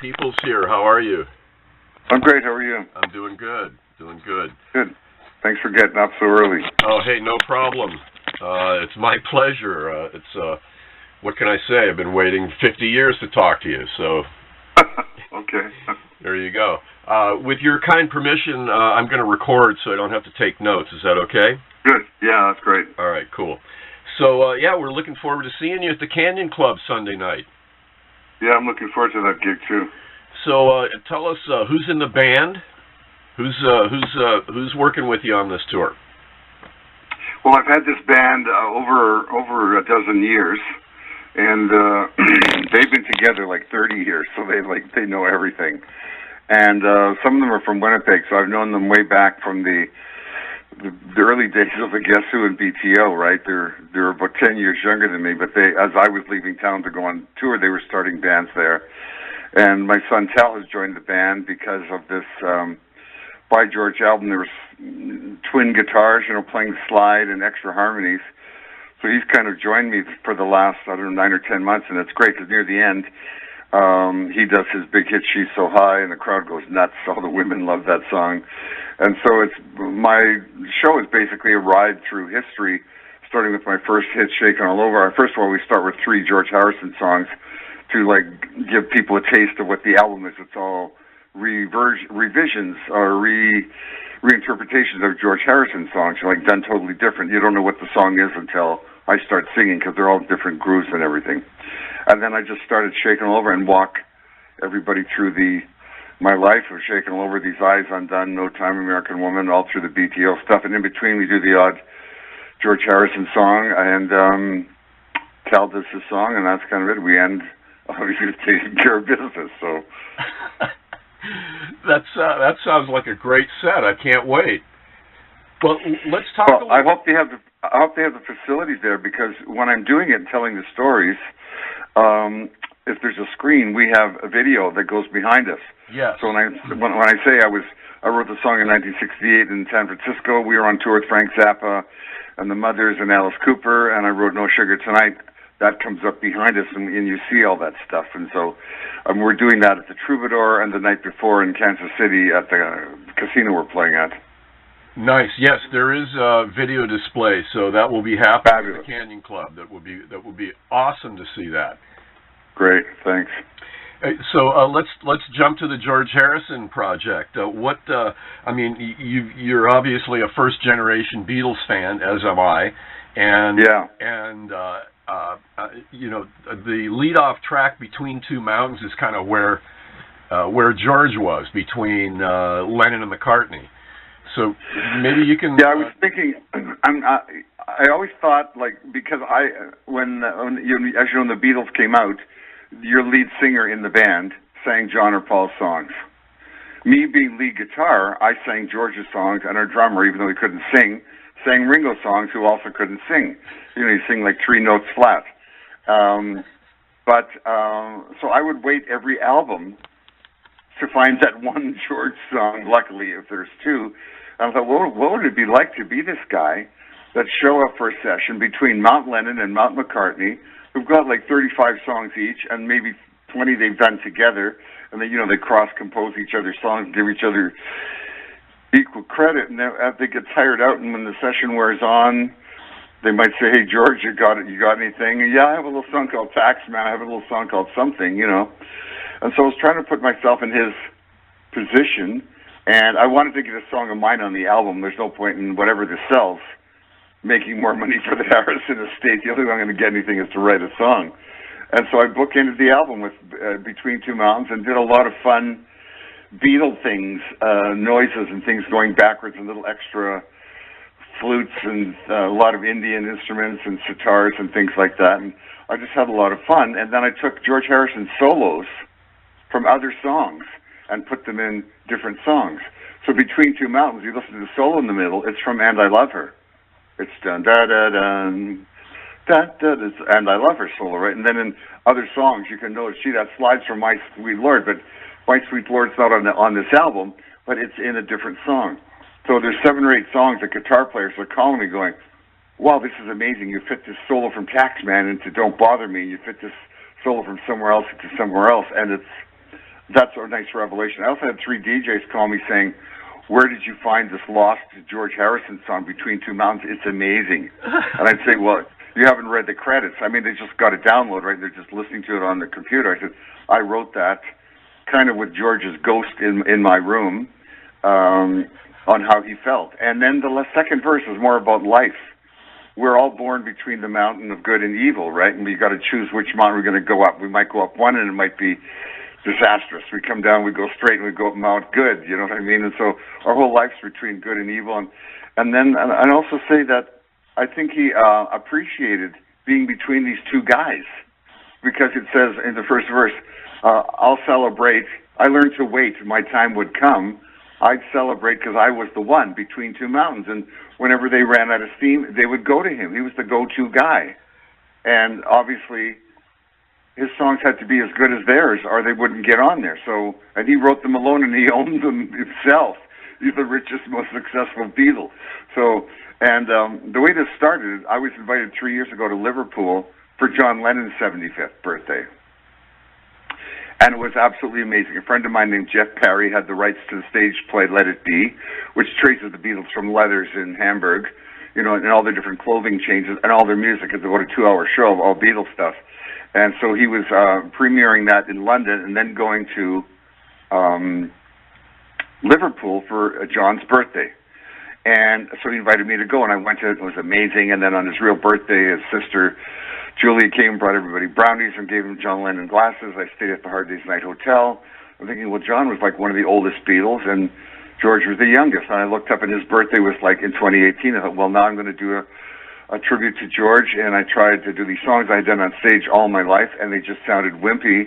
Peeples here. How are you? I'm great. How are you? I'm doing good. Doing good. Good. Thanks for getting up so early. Oh, hey, no problem. It's my pleasure. What can I say? I've been waiting 50 years to talk to you, so... Okay. There you go. With your kind permission, I'm going to record so I don't have to take notes. Is that okay? Good. Yeah, that's great. All right, cool. So, yeah, we're looking forward to seeing you at the Canyon Club Sunday night. Yeah, I'm looking forward to that gig, too. So, tell us who's in the band? Who's working with you on this tour? Well, I've had this band over a dozen years, and they've been together like 30 years, so they know everything. And some of them are from Winnipeg, so I've known them way back from the early days of the Guess Who and BTO, right? They're about 10 years younger than me, but as I was leaving town to go on tour, they were starting bands there. And my son Tal has joined the band because of this By George album. There was twin guitars, playing slide and extra harmonies. So he's kind of joined me for the last, 9 or 10 months, and it's great because near the end, he does his big hit, She's So High, and the crowd goes nuts. All the women love that song. And so my show is basically a ride through history, starting with my first hit, Shakin All Over. First of all, we start with 3 George Harrison songs to give people a taste of what the album is. It's all revisions or reinterpretations of George Harrison songs, done totally different. You don't know what the song is until I start singing because they're all different grooves and everything. And then I just started Shakin All Over and walk everybody through my life of Shakin All Over, These Eyes Undone, No Time, American Woman, all through the BTO stuff. And in between, we do the odd George Harrison song, and Cal does his song, and that's kind of it. We end, obviously, with Taking Care of Business. So that sounds like a great set. I can't wait. Well, let's talk. Well, I hope they have the facilities there, because when I'm doing it and telling the stories, if there's a screen, we have a video that goes behind us. Yes. So when I say I wrote the song in 1968 in San Francisco. We were on tour with Frank Zappa and the Mothers and Alice Cooper, and I wrote No Sugar Tonight. That comes up behind us, and you see all that stuff. And so we're doing that at the Troubadour and the night before in Kansas City at the casino we're playing at. Nice. Yes, there is a video display, so that will be happening at the Canyon Club. That would be awesome to see that. Great, thanks. So let's jump to the George Harrison project. You're obviously a first generation Beatles fan, as am I, and yeah. And the lead-off track, Between Two Mountains, is kind of where George was between Lennon and McCartney. So maybe you can. Yeah, I was thinking. I always thought, because when as you know, the Beatles came out, your lead singer in the band sang John or Paul's songs. Me being lead guitar, I sang George's songs, and our drummer, even though he couldn't sing, sang Ringo's songs, who also couldn't sing. He'd sing 3 notes flat. So I would wait every album to find that one George song. Luckily, if there's 2. I thought, what would it be like to be this guy that show up for a session between Mount Lennon and Mount McCartney, who've got 35 songs each, and maybe 20 they've done together, and they cross-compose each other's songs, give each other equal credit, and they get tired out, and when the session wears on, they might say, "Hey, George, you got anything?" And, "Yeah, I have a little song called Taxman. I have a little song called something," And so I was trying to put myself in his position, and I wanted to get a song of mine on the album. There's no point in whatever this sells making more money for the Harrison estate. The only way I'm going to get anything is to write a song. And so I bookended the album with Between Two Mountains and did a lot of fun Beatle things, noises and things going backwards, and little extra flutes and a lot of Indian instruments and sitars and things like that. And I just had a lot of fun. And then I took George Harrison's solos from other songs and put them in different songs. So Between Two Mountains, you listen to the solo in the middle, it's from And I Love Her. It's dun da da dun, da da da, And I Love Her solo, right? And then in other songs, you can notice, that slides from My Sweet Lord, but My Sweet Lord's not on this album, but it's in a different song. So there's 7 or 8 songs that guitar players are calling me going, "Wow, this is amazing. You fit this solo from Taxman into Don't Bother Me. You fit this solo from somewhere else into somewhere else." And it's that's a nice revelation. I also had 3 DJs call me saying, where did you find this lost George Harrison song, Between Two Mountains? It's amazing. And I'd say, well, you haven't read the credits. I mean, they just got a download, right? They're just listening to it on the computer. I said, I wrote that kind of with George's ghost in my room on how he felt. And then the second verse is more about life. We're all born between the mountain of good and evil, right? And we got to choose which mountain we're going to go up. We might go up one and it might be disastrous. We come down, we go straight, and we go up Mount Good. You know what I mean? And so our whole life's between good and evil. And then I also say that I think he appreciated being between these two guys, because it says in the first verse, I'll celebrate. I learned to wait. My time would come. I'd celebrate because I was the one between two mountains. And whenever they ran out of steam, they would go to him. He was the go-to guy. And obviously, his songs had to be as good as theirs, or they wouldn't get on there. So, and he wrote them alone, and he owned them himself. He's the richest, most successful Beatle. So, and the way this started, I was invited 3 years ago to Liverpool for John Lennon's 75th birthday. And it was absolutely amazing. A friend of mine named Jeff Parry had the rights to the stage play Let It Be, which traces the Beatles from Leathers in Hamburg, you know, and all their different clothing changes and all their music. It's about a 2-hour show of all Beatles stuff. And so he was premiering that in London and then going to Liverpool for John's birthday. And so he invited me to go, and I went to it. It was amazing. And then on his real birthday, his sister Julia came and brought everybody brownies and gave him John Lennon glasses. I stayed at the Hard Day's Night Hotel. I'm thinking, well, John was like one of the oldest Beatles, and George was the youngest. And I looked up, and his birthday was like in 2018. I thought, well, now I'm going to do a tribute to George, and I tried to do these songs I had done on stage all my life, and they just sounded wimpy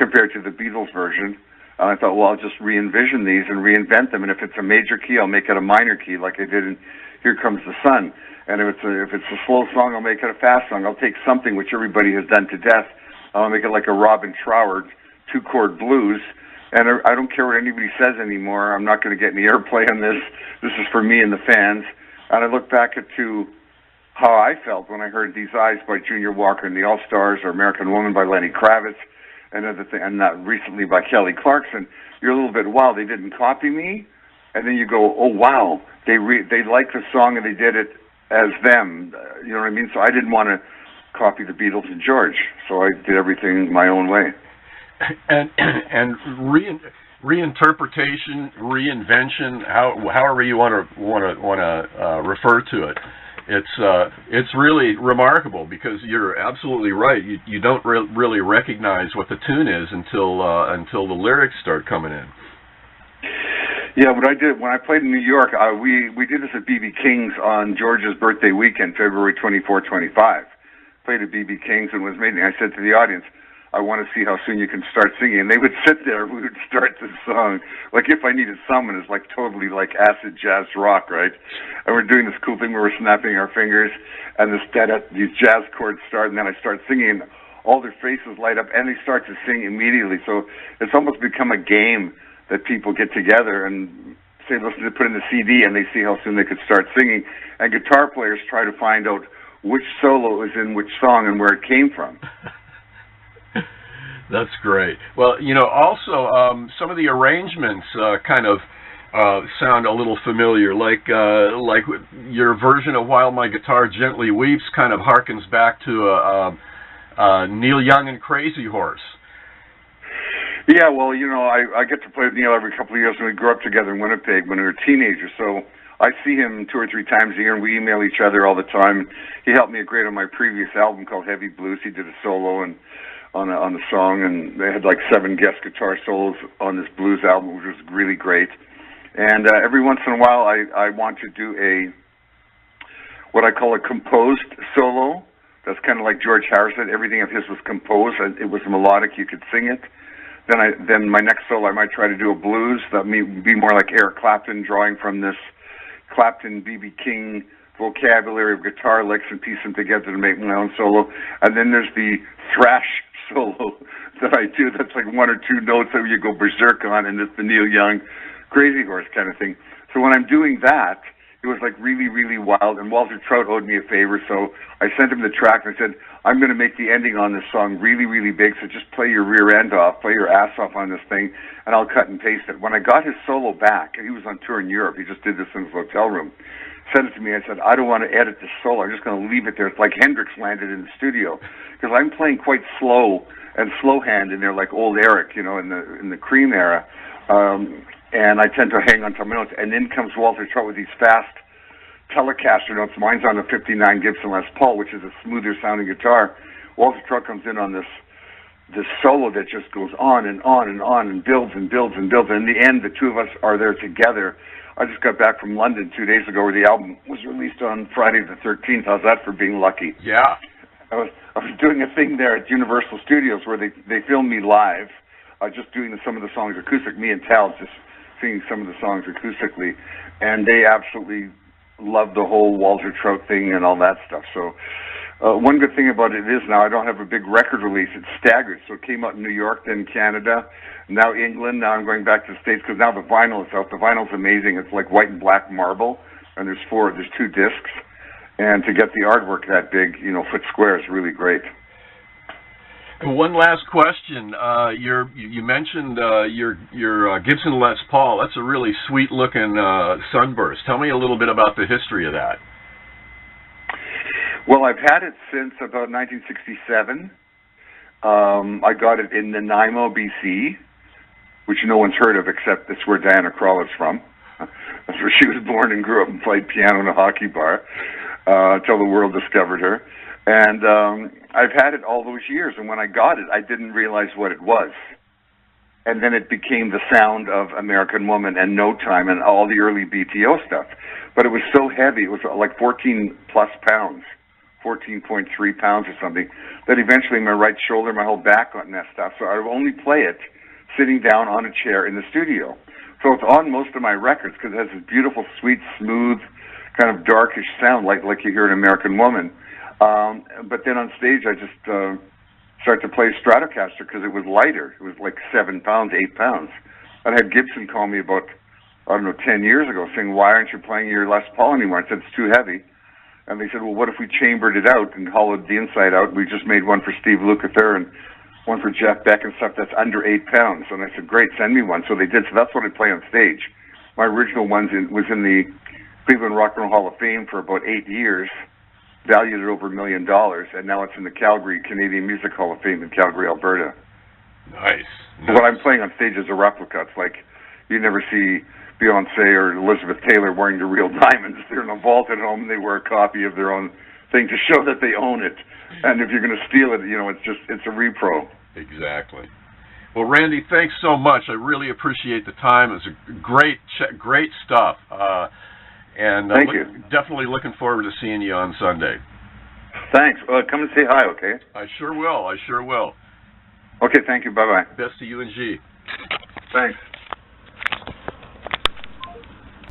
compared to the Beatles version. And I thought, well, I'll just re-envision these and reinvent them, and if it's a major key, I'll make it a minor key, like I did in Here Comes the Sun. And if it's a slow song, I'll make it a fast song. I'll take something which everybody has done to death. I'll make it like a Robin Trower 2-chord blues. And I don't care what anybody says anymore. I'm not going to get any airplay on this. This is for me and the fans. And I look back to how I felt when I heard These Eyes by Junior Walker and the All-Stars, or American Woman by Lenny Kravitz, and recently by Kelly Clarkson. You're a little bit, wow, they didn't copy me? And then you go, oh, wow, they liked the song and they did it as them, you know what I mean? So I didn't want to copy the Beatles and George, so I did everything my own way. And reinterpretation, reinvention, however you want to refer to it, it's really remarkable, because you're absolutely right. You don't really recognize what the tune is until the lyrics start coming in. Yeah, what I did when I played in New York, we did this at B.B. King's on George's birthday weekend, February 24, 25. Played at B.B. King's, and it was amazing. I said to the audience, I want to see how soon you can start singing. And they would sit there, we would start the song. Like If I Needed Someone is like totally like acid jazz rock, right? And we're doing this cool thing where we're snapping our fingers, and these jazz chords start, and then I start singing, and all their faces light up, and they start to sing immediately. So it's almost become a game that people get together and say, listen, to put in the CD, and they see how soon they could start singing. And guitar players try to find out which solo is in which song and where it came from. That's great. Well, you know, also some of the arrangements kind of sound a little familiar, like your version of While My Guitar Gently Weeps kind of harkens back to Neil Young and Crazy Horse. Yeah, well, you know, I get to play with Neil every couple of years, and we grew up together in Winnipeg when we were teenagers, so I see him 2 or 3 times a year, and we email each other all the time. He helped me great on my previous album called Heavy Blues. He did a solo and on the song, and they had like 7 guest guitar solos on this blues album, which was really great. And every once in a while, I want to do what I call a composed solo. That's kind of like George Harrison. Everything of his was composed, and it was melodic. You could sing it. Then my next solo, I might try to do a blues that may be more like Eric Clapton, drawing from this Clapton, B.B. King vocabulary of guitar licks and piece them together to make my own solo. And then there's the thrash solo that I do. That's like 1 or 2 notes that you go berserk on, and it's the Neil Young Crazy Horse kind of thing. So when I'm doing that, It was like really, really wild. And Walter Trout owed me a favor, so I sent him the track and I said, I'm going to make the ending on this song really, really big, so just play your rear end off, play your ass off on this thing, and I'll cut and paste it. When I got his solo back, he was on tour in Europe, he just did this in his hotel room, sent it to me. I said, I don't want to edit this solo, I'm just going to leave it there. It's like Hendrix landed in the studio, because I'm playing quite slow and slow hand in there, like old Eric, in the Cream era. And I tend to hang on to my notes. And then comes Walter Trout with these fast Telecaster notes. Mine's on a 59 Gibson Les Paul, which is a smoother sounding guitar. Walter Trout comes in on this solo that just goes on and on and on and builds and builds and builds. And in the end, the two of us are there together. I just got back from London 2 days ago, where the album was released on Friday the 13th. How's that for being lucky? Yeah. I was doing a thing there at Universal Studios where they filmed me live, just doing some of the songs acoustic. Me and Tal just singing some of the songs acoustically, and they absolutely loved the whole Walter Trout thing and all that stuff. So one good thing about it is now I don't have a big record release. It's staggered. So it came out in New York, then Canada, now England. Now I'm going back to the States because now the vinyl is out. The vinyl's amazing. It's like white and black marble, and there's 2 discs. And to get the artwork that big, foot square is really great. One last question. You mentioned your Gibson Les Paul. That's a really sweet-looking Sunburst. Tell me a little bit about the history of that. Well, I've had it since about 1967. I got it in Nanaimo, BC, which no one's heard of except that's where Diana Krall is from. That's where she was born and grew up and played piano in a hockey bar until the world discovered her. And I've had it all those years, and when I got it, I didn't realize what it was. And then it became the sound of American Woman and No Time and all the early BTO stuff. But it was so heavy, it was like 14-plus pounds, 14.3 pounds or something, that eventually my right shoulder, my whole back got messed up. So I would only play it sitting down on a chair in the studio. So it's on most of my records because it has this beautiful, sweet, smooth, kind of darkish sound like you hear in American Woman. But then on stage, I just started to play Stratocaster because it was lighter. It was like 7 pounds, 8 pounds. I had Gibson call me about, 10 years ago saying, why aren't you playing your Les Paul anymore? I said, it's too heavy. And they said, well, what if we chambered it out and hollowed the inside out? We just made one for Steve Lukather and one for Jeff Beck and stuff that's under 8 pounds. And I said, great, send me one. So they did. So that's what I play on stage. My original one was in the Cleveland Rock and Roll Hall of Fame for about 8 years, valued at over $1 million, and now it's in the Calgary Canadian Music Hall of Fame in Calgary, Alberta. Nice. What I'm playing on stage is a replica. It's like you never see Beyonce or Elizabeth Taylor wearing the real diamonds. They're in a vault at home, and they wear a copy of their own thing to show that they own it. And if you're going to steal it, it's a repro. Exactly. Well, Randy, thanks so much. I really appreciate the time. It was a great stuff. Thank you. Definitely looking forward to seeing you on Sunday. Thanks. Come and say hi, okay? I sure will. Okay, thank you. Bye-bye. Best to you and G. Thanks.